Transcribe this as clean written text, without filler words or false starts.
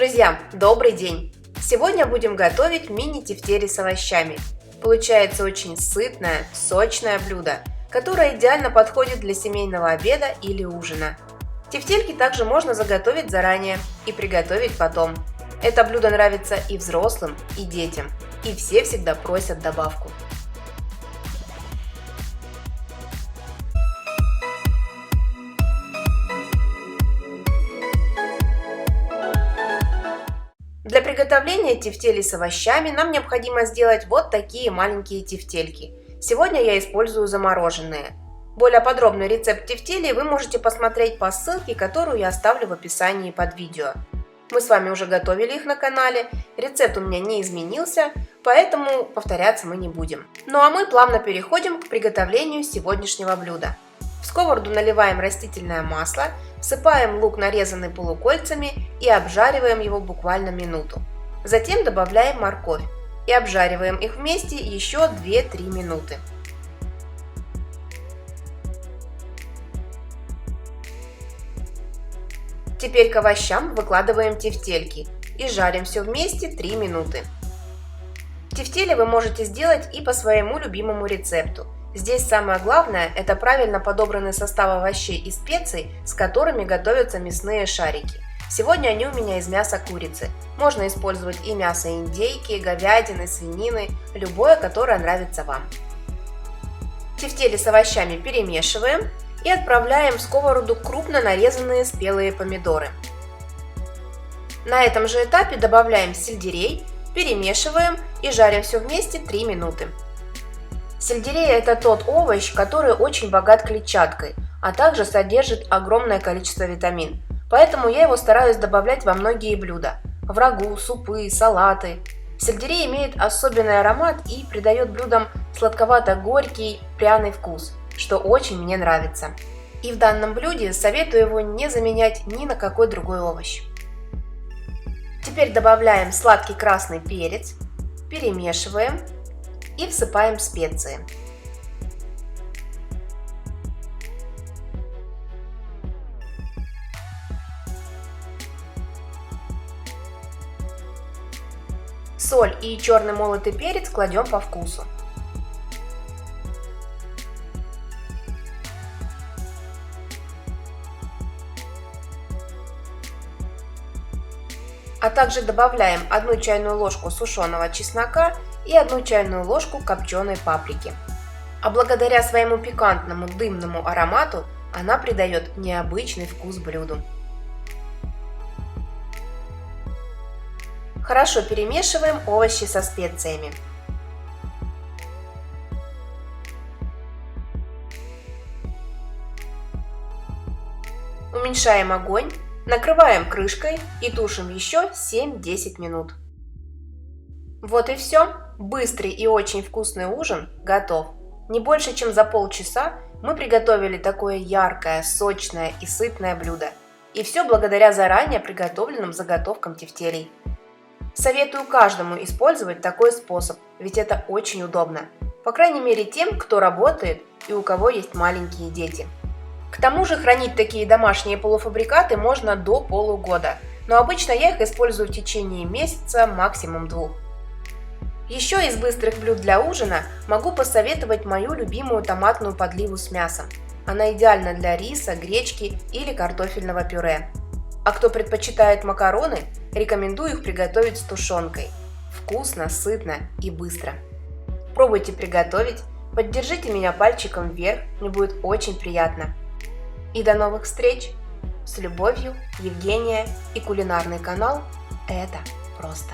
Друзья, добрый день! Сегодня будем готовить мини-тефтели с овощами. Получается очень сытное, сочное блюдо, которое идеально подходит для семейного обеда или ужина. Тефтельки также можно заготовить заранее и приготовить потом. Это блюдо нравится и взрослым, и детям, и все всегда просят добавку. Для приготовления тефтелей с овощами нам необходимо сделать вот такие маленькие тефтельки. Сегодня я использую замороженные. Более подробный рецепт тефтелей вы можете посмотреть по ссылке, которую я оставлю в описании под видео. Мы с вами уже готовили их на канале, рецепт у меня не изменился, поэтому повторяться мы не будем. Ну а мы плавно переходим к приготовлению сегодняшнего блюда. В сковороду наливаем растительное масло, всыпаем лук, нарезанный полукольцами, и обжариваем его буквально минуту. Затем добавляем морковь и обжариваем их вместе еще 2-3 минуты. Теперь к овощам выкладываем тефтельки и жарим все вместе 3 минуты. Тефтели вы можете сделать и по своему любимому рецепту. Здесь самое главное – это правильно подобранный состав овощей и специй, с которыми готовятся мясные шарики. Сегодня они у меня из мяса курицы. Можно использовать и мясо индейки, говядины, свинины, любое, которое нравится вам. Тефтели с овощами перемешиваем и отправляем в сковороду крупно нарезанные спелые помидоры. На этом же этапе добавляем сельдерей, перемешиваем и жарим все вместе 3 минуты. Сельдерей – это тот овощ, который очень богат клетчаткой, а также содержит огромное количество витамин. Поэтому я его стараюсь добавлять во многие блюда – в рагу, супы, салаты. Сельдерей имеет особенный аромат и придает блюдам сладковато-горький, пряный вкус, что очень мне нравится. И в данном блюде советую его не заменять ни на какой другой овощ. Теперь добавляем сладкий красный перец, перемешиваем и всыпаем специи. Соль и черный молотый перец кладем по вкусу. А также добавляем 1 чайную ложку сушеного чеснока и 1 чайную ложку копченой паприки. А благодаря своему пикантному дымному аромату она придает необычный вкус блюду. Хорошо перемешиваем овощи со специями. Уменьшаем огонь, накрываем крышкой и тушим еще 7-10 минут. Вот и все. Быстрый и очень вкусный ужин готов. Не больше чем за полчаса мы приготовили такое яркое, сочное и сытное блюдо. И все благодаря заранее приготовленным заготовкам тефтелей. Советую каждому использовать такой способ, ведь это очень удобно. По крайней мере тем, кто работает и у кого есть маленькие дети. К тому же хранить такие домашние полуфабрикаты можно до полугода, но обычно я их использую в течение месяца, максимум 2. Еще из быстрых блюд для ужина могу посоветовать мою любимую томатную подливу с мясом. Она идеальна для риса, гречки или картофельного пюре. А кто предпочитает макароны, рекомендую их приготовить с тушенкой. Вкусно, сытно и быстро. Пробуйте приготовить, поддержите меня пальчиком вверх, мне будет очень приятно. И до новых встреч! С любовью, Евгения и кулинарный канал «Это просто».